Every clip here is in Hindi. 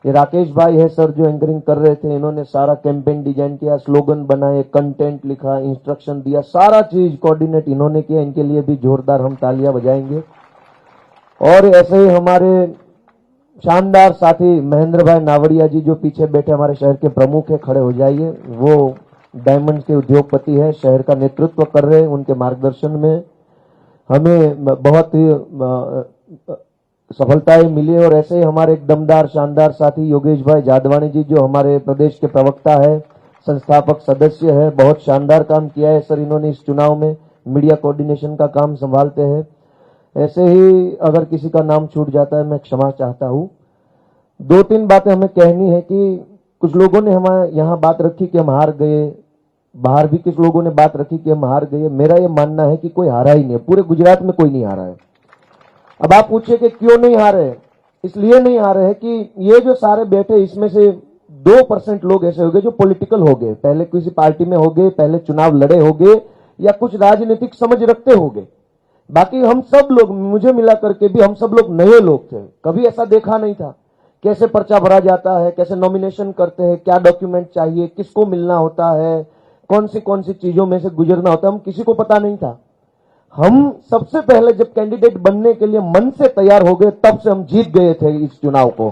ये राकेश भाई है सर जो एंकरिंग कर रहे थे, इन्होंने सारा कैंपेन डिजाइन किया, स्लोगन बनाए, कंटेंट लिखा, इंस्ट्रक्शन दिया, सारा चीज कोऑर्डिनेट इन्होंने किया। इनके लिए भी जोरदार हम तालियां बजाएंगे। और ऐसे ही हमारे शानदार साथी महेंद्र भाई नावड़िया जी जो पीछे बैठे हमारे शहर के प्रमुख है, खड़े हो जाइए। वो डायमंड के उद्योगपति है, शहर का नेतृत्व कर रहे हैं। उनके मार्गदर्शन में हमें बहुत ही सफलताएं मिली। और ऐसे ही हमारे एक दमदार शानदार साथी योगेश भाई जादवानी जी जो हमारे प्रदेश के प्रवक्ता है, संस्थापक सदस्य है, बहुत शानदार काम किया है सर इन्होंने इस चुनाव में, मीडिया कोऑर्डिनेशन का काम संभालते हैं। ऐसे ही अगर किसी का नाम छूट जाता है मैं क्षमा चाहता हूं। 2-3 बातें हमें कहनी है कि कुछ लोगों ने हमारे यहाँ बात रखी कि हम हार गए, बाहर भी कुछ लोगों ने बात रखी कि हम हार गए। मेरा ये मानना है कि कोई हारा ही नहीं है, पूरे गुजरात में कोई नहीं हारा है। अब आप पूछिए कि क्यों नहीं हारे, इसलिए नहीं हारे हैं कि ये जो सारे बैठे इसमें से 2% लोग ऐसे हो गए जो पॉलिटिकल हो गए, पहले किसी पार्टी में हो गए, पहले चुनाव लड़े हो गए, या कुछ राजनीतिक समझ रखते हो गए। बाकी हम सब लोग, मुझे मिला करके भी हम सब लोग नए लोग थे, कभी ऐसा देखा नहीं था कैसे पर्चा भरा जाता है, कैसे नॉमिनेशन करते हैं, क्या डॉक्यूमेंट चाहिए, किसको मिलना होता है, कौन सी चीजों में से गुजरना होता है, हम किसी को पता नहीं था। हम सबसे पहले जब कैंडिडेट बनने के लिए मन से तैयार हो गए तब से हम जीत गए थे इस चुनाव को।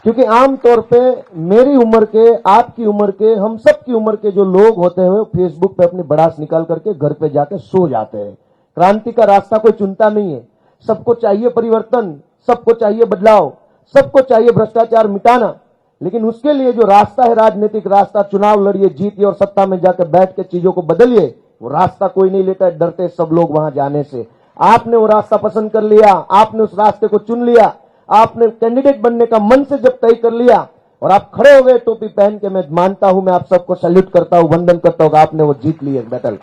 क्योंकि आमतौर पे मेरी उम्र के, आपकी उम्र के, हम सब की उम्र के जो लोग होते हैं फेसबुक पे अपनी बड़ास निकाल करके घर पे जाके सो जाते हैं। क्रांति का रास्ता कोई चुनता नहीं है, सबको चाहिए परिवर्तन, सबको चाहिए बदलाव, सबको चाहिए भ्रष्टाचार मिटाना। लेकिन उसके लिए जो रास्ता है, राजनीतिक रास्ता, चुनाव लड़िए, जीतिए और सत्ता में जाकर बैठ के चीजों को बदलिए, वो रास्ता कोई नहीं लेता है, डरते सब लोग वहां जाने से। आपने वो रास्ता पसंद कर लिया, आपने उस रास्ते को चुन लिया, आपने कैंडिडेट बनने का मन से जब तय कर लिया और आप खड़े हो गए टोपी पहन के, मैं मानता हूं, मैं आप सबको सैल्यूट करता हूं, वंदन करता हूं, आपने वो जीत ली है बैटल।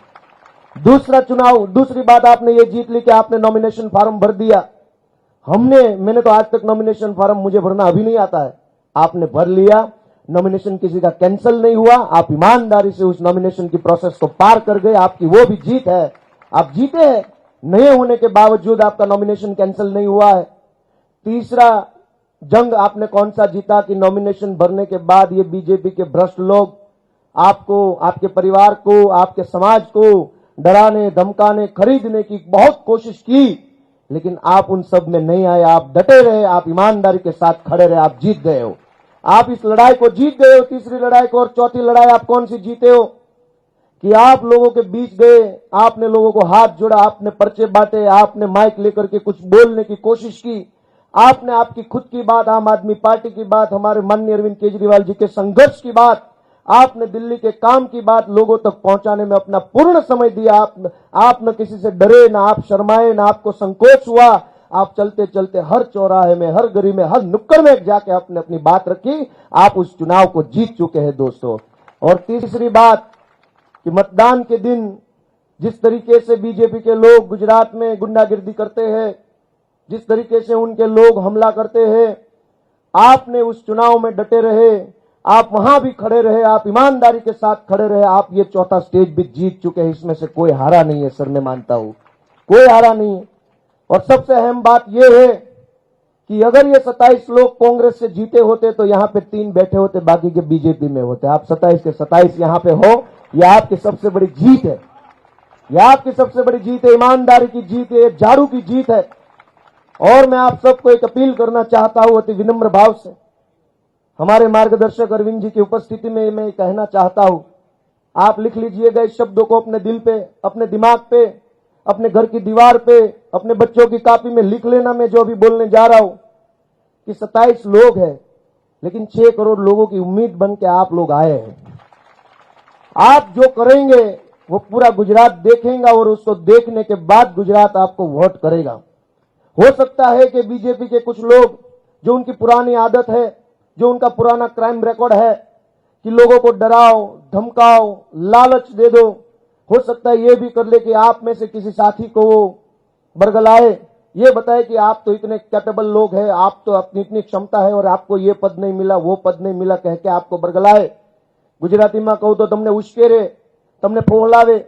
दूसरी बात आपने ये जीत ली कि आपने नॉमिनेशन फॉर्म भर दिया। मैंने तो आज तक नॉमिनेशन फॉर्म मुझे भरना अभी नहीं आता है, आपने भर लिया, नॉमिनेशन किसी का कैंसिल नहीं हुआ, आप ईमानदारी से उस नॉमिनेशन की प्रोसेस को पार कर गए, आपकी वो भी जीत है, आप जीते हैं, नए होने के बावजूद आपका नॉमिनेशन कैंसिल नहीं हुआ है। तीसरा जंग आपने कौन सा जीता कि नॉमिनेशन भरने के बाद ये बीजेपी के भ्रष्ट लोग आपको, आपके परिवार को, आपके समाज को डराने, धमकाने, खरीदने की बहुत कोशिश की, लेकिन आप उन सब में नहीं आए, आप डटे रहे, आप ईमानदारी के साथ खड़े रहे, आप जीत गए हो। आप इस लड़ाई को जीत गए हो, तीसरी लड़ाई को। और चौथी लड़ाई आप कौन सी जीते हो कि आप लोगों के बीच गए, आपने लोगों को हाथ जोड़ा, आपने पर्चे बांटे, आपने माइक लेकर के कुछ बोलने की कोशिश की, आपने आपकी खुद की बात, आम आदमी पार्टी की बात, हमारे माननीय अरविंद केजरीवाल जी के संघर्ष की बात, आपने दिल्ली के काम की बात लोगों तक पहुंचाने में अपना पूर्ण समय दिया। आप न किसी से डरे, ना आप शर्माए, ना आपको संकोच हुआ, आप चलते चलते हर चौराहे में, हर गली में, हर नुक्कड़ में जाके आपने अपनी बात रखी, आप उस चुनाव को जीत चुके हैं दोस्तों। और तीसरी बात कि मतदान के दिन जिस तरीके से बीजेपी के लोग गुजरात में गुंडागिर्दी करते हैं, जिस तरीके से उनके लोग हमला करते हैं, आपने उस चुनाव में डटे रहे, आप वहां भी खड़े रहे, आप ईमानदारी के साथ खड़े रहे, आप ये चौथा स्टेज भी जीत चुके हैं। इसमें से कोई हारा नहीं है सर, मैं मानता हूं कोई हारा नहीं है। और सबसे अहम बात यह है कि अगर ये 27 लोग कांग्रेस से जीते होते तो यहां पे 3 बैठे होते, बाकी के बीजेपी में होते। आप 27 के 27 यहां पे हो, यह आपकी सबसे बड़ी जीत है, यह आपकी सबसे बड़ी जीत है, ईमानदारी की जीत है, झाड़ू की जीत है। और मैं आप सबको एक अपील करना चाहता हूं अति विनम्र भाव से, हमारे मार्गदर्शक अरविंद जी की उपस्थिति में मैं कहना चाहता हूं, आप लिख लीजिएगा इस शब्दों को अपने दिल पे, अपने दिमाग पे, अपने घर की दीवार पे, अपने बच्चों की कॉपी में लिख लेना। मैं जो भी बोलने जा रहा हूं कि 27 लोग हैं, लेकिन 6 करोड़ लोगों की उम्मीद बन के आप लोग आए हैं। आप जो करेंगे वो पूरा गुजरात देखेगा और उसको देखने के बाद गुजरात आपको वोट करेगा। हो सकता है कि बीजेपी के कुछ लोग, जो उनकी पुरानी आदत है, जो उनका पुराना क्राइम रिकॉर्ड है कि लोगों को डराओ, धमकाओ, लालच दे दो, हो सकता है ये भी कर ले कि आप में से किसी साथी को वो बरगलाए, ये बताए कि आप तो इतने कैपेबल लोग हैं, आप तो अपनी इतनी क्षमता है और आपको ये पद नहीं मिला, वो पद नहीं मिला, कह के आपको बरगलाए। गुजराती में कहूं तो तमने उश्केरे, तमने फोहलावे,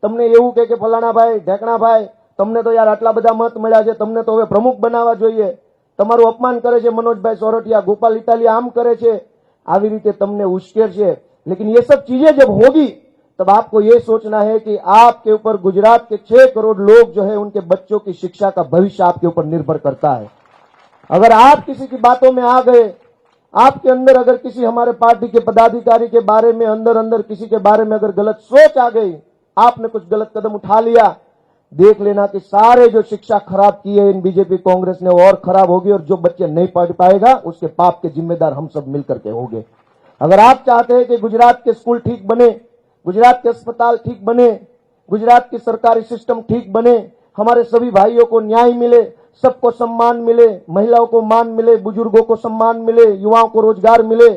तमने એવું કહે કે ફલાણા ભાઈ, ઢેકણા ભાઈ, તમને તો યાર આટલા બધા મત મળ્યા છે, તમને તો હવે પ્રમુખ બનાવવા જોઈએ, તમારું અપમાન કરે છે मनोजभाई सोरठिया, गोपाल इटालिया आम करे छे, आवी रीते तमने उश्केर छे। लेकिन ये सब चीजें जब होगी तब आपको ये सोचना है कि आपके ऊपर गुजरात के 6 करोड़ लोग जो है उनके बच्चों की शिक्षा का भविष्य आपके ऊपर निर्भर करता है। अगर आप किसी की बातों में आ गए, आपके अंदर अगर किसी हमारे पार्टी के पदाधिकारी के बारे में अंदर किसी के बारे में अगर गलत सोच आ गई, आपने कुछ गलत कदम उठा लिया, देख लेना कि सारे जो शिक्षा खराब की है इन बीजेपी कांग्रेस ने वो और खराब होगी, और जो बच्चे नहीं पढ़ पाएगा उसके पाप के जिम्मेदार हम सब मिलकर के होंगे। अगर आप चाहते हैं कि गुजरात के स्कूल ठीक बने, गुजरात के अस्पताल ठीक बने, गुजरात की सरकारी सिस्टम ठीक बने, हमारे सभी भाइयों को न्याय मिले, सबको सम्मान मिले, महिलाओं को मान मिले, बुजुर्गों को सम्मान मिले, युवाओं को रोजगार मिले,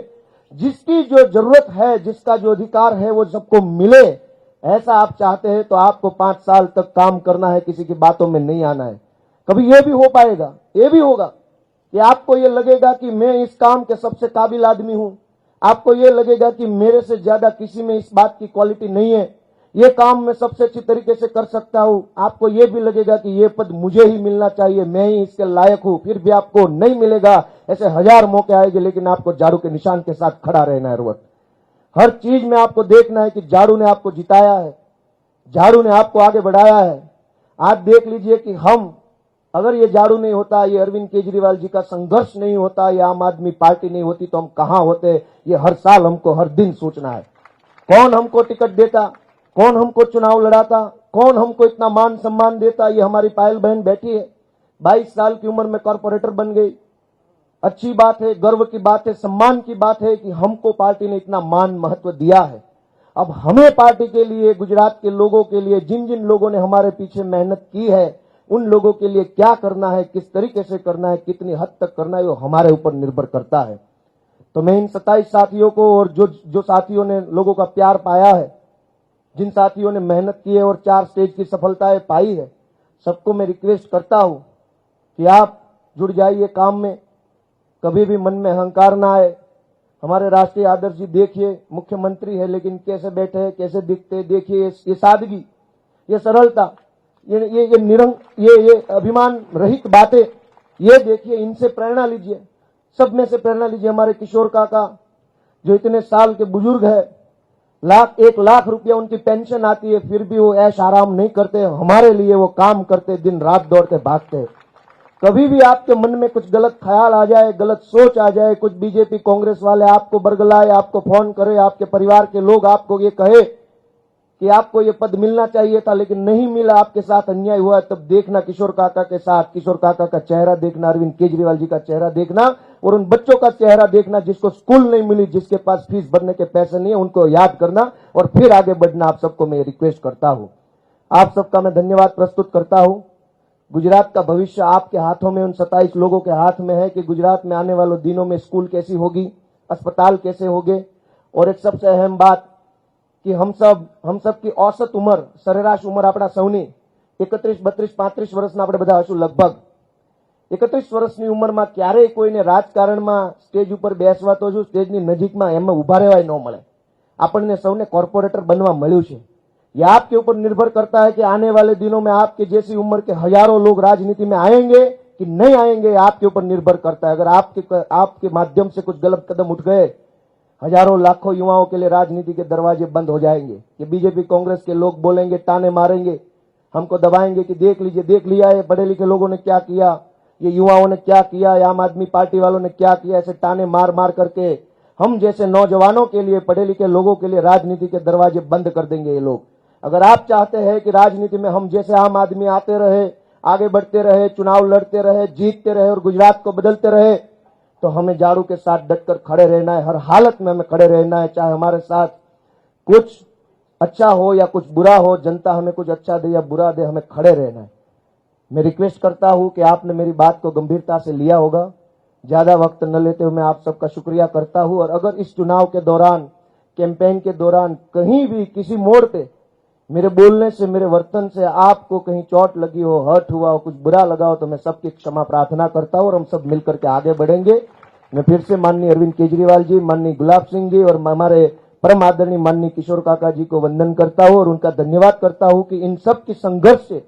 जिसकी जो जरूरत है, जिसका जो अधिकार है वो सबको मिले, ऐसा आप चाहते हैं तो आपको 5 साल तक काम करना है, किसी की बातों में नहीं आना है। कभी ये भी हो पाएगा, ये भी होगा कि आपको ये लगेगा कि मैं इस काम के सबसे काबिल आदमी हूं, आपको ये लगेगा कि मेरे से ज्यादा किसी में इस बात की क्वालिटी नहीं है, ये काम मैं सबसे अच्छी तरीके से कर सकता हूं, आपको ये भी लगेगा कि ये पद मुझे ही मिलना चाहिए, मैं ही इसके लायक हूं, फिर भी आपको नहीं मिलेगा। ऐसे 1000 मौके आएंगे, लेकिन आपको झाड़ू के निशान के साथ खड़ा रहना है। रोज हर चीज में आपको देखना है कि झाड़ू ने आपको जिताया है, झाड़ू ने आपको आगे बढ़ाया है। आप देख लीजिए कि हम, अगर ये झाड़ू नहीं होता, ये अरविंद केजरीवाल जी का संघर्ष नहीं होता, ये आम आदमी पार्टी नहीं होती, तो हम कहां होते, ये हर साल हमको हर दिन सोचना है। कौन हमको टिकट देता, कौन हमको चुनाव लड़ाता, कौन हमको इतना मान सम्मान देता। ये हमारी पायल बहन बैठी है, 22 साल की उम्र में कॉर्पोरेटर बन गई। अच्छी बात है, गर्व की बात है, सम्मान की बात है कि हमको पार्टी ने इतना मान महत्व दिया है। अब हमें पार्टी के लिए, गुजरात के लोगों के लिए, जिन जिन लोगों ने हमारे पीछे मेहनत की है, उन लोगों के लिए क्या करना है, किस तरीके से करना है, कितनी हद तक करना है, वो हमारे ऊपर निर्भर करता है। तो मैं इन 27 साथियों को, और जो साथियों ने लोगों का प्यार पाया है, जिन साथियों ने मेहनत की है और 4 स्टेज की सफलताएं पाई है, सबको मैं रिक्वेस्ट करता हूं कि आप जुड़ जाइए काम में, कभी भी मन में अहंकार ना आए। हमारे राष्ट्रीय आदर्श जी देखिए, मुख्यमंत्री है लेकिन कैसे बैठे हैं, कैसे दिखते हैं, देखिए ये सादगी, ये सरलता, ये निरंग, ये अभिमान रहित बातें, ये देखिए, इनसे प्रेरणा लीजिए, सब में से प्रेरणा लीजिए। हमारे किशोर काका जो इतने साल के बुजुर्ग है, 1 लाख रुपया उनकी पेंशन आती है, फिर भी वो ऐश आराम नहीं करते, हमारे लिए वो काम करते, दिन रात दौड़ते भागते। कभी भी आपके मन में कुछ गलत ख्याल आ जाए, गलत सोच आ जाए, कुछ बीजेपी कांग्रेस वाले आपको बरगलाए, आपको फोन करे, आपके परिवार के लोग आपको ये कहे कि आपको ये पद मिलना चाहिए था लेकिन नहीं मिला, आपके साथ अन्याय हुआ, तब देखना किशोर काका के साथ, किशोर काका का चेहरा देखना, अरविंद केजरीवाल जी का चेहरा देखना, और उन बच्चों का चेहरा देखना जिसको स्कूल नहीं मिली, जिसके पास फीस भरने के पैसे नहीं है, उनको याद करना और फिर आगे बढ़ना। आप सबको मैं रिक्वेस्ट करता हूं, आप सबका मैं धन्यवाद प्रस्तुत करता हूं। गुजरात का भविष्य आपके हाथों में, उन 27 लोगों के हाथ में है कि गुजरात में आने वाले दिनों में स्कूल कैसी होगी, अस्पताल कैसे होंगे, और एक सबसे अहम बात कि हम सब की औसत उम्र, सरेराश उम्र આપણા સૌની 31, 32, 35 વર્ષના આપણે બધા હશું લગભગ। 31 વર્ષની ઉંમરમાં ક્યારેય કોઈને રાજકારણમાં સ્ટેજ ઉપર બેસવા તો જો સ્ટેજની નજીકમાં એમાં ઉભા રહેવાય ન મળે। આપણને સૌને કોર્પોરેટર બનવા મળ્યું છે। ये आपके ऊपर निर्भर करता है कि आने वाले दिनों में आपके जैसी उम्र के हजारों लोग राजनीति में आएंगे कि नहीं आएंगे, आपके ऊपर निर्भर करता है। अगर आपके माध्यम से कुछ गलत कदम उठ गए, हजारों लाखों युवाओं के लिए राजनीति के दरवाजे बंद हो जाएंगे। ये बीजेपी कांग्रेस के लोग बोलेंगे, ताने मारेंगे, हमको दबाएंगे कि देख लीजिए, देख लिया है पढ़े लिखे लोगों ने क्या किया, ये युवाओं ने क्या किया, आम आदमी पार्टी वालों ने क्या किया। ऐसे ताने मार मार करके हम जैसे नौजवानों के लिए, पढ़े लिखे लोगों के लिए राजनीति के दरवाजे बंद कर देंगे ये लोग। अगर आप चाहते हैं कि राजनीति में हम जैसे आम आदमी आते रहे, आगे बढ़ते रहे, चुनाव लड़ते रहे, जीतते रहे और गुजरात को बदलते रहे, तो हमें झाड़ू के साथ डटकर खड़े रहना है। हर हालत में हमें खड़े रहना है, चाहे हमारे साथ कुछ अच्छा हो या कुछ बुरा हो, जनता हमें कुछ अच्छा दे या बुरा दे, हमें खड़े रहना है। मैं रिक्वेस्ट करता हूं कि आपने मेरी बात को गंभीरता से लिया होगा। ज्यादा वक्त न लेते हुए मैं आप सबका शुक्रिया करता हूं। और अगर इस चुनाव के दौरान, कैंपेन के दौरान कहीं भी किसी मोड़ पे मेरे बोलने से, मेरे वर्तन से आपको कहीं चोट लगी हो, हर्ट हुआ हो, कुछ बुरा लगा हो, तो मैं सबकी क्षमा प्रार्थना करता हूं और हम सब मिलकर के आगे बढ़ेंगे। मैं फिर से माननीय अरविंद केजरीवाल जी, माननीय गुलाब सिंह जी और हमारे परम आदरणीय माननीय किशोर काका जी को वंदन करता हूं और उनका धन्यवाद करता हूं कि इन सब के संघर्ष से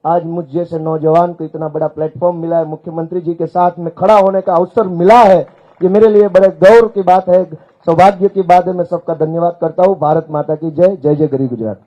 आज मुझ जैसे नौजवान को इतना बड़ा प्लेटफॉर्म मिला है, मुख्यमंत्री जी के साथ में खड़ा होने का अवसर मिला है, ये मेरे लिए बड़े गौरव की बात है, सौभाग्य की बात है। मैं सबका धन्यवाद करता हूँ। भारत माता की जय। जय जय गरीब गुजरात।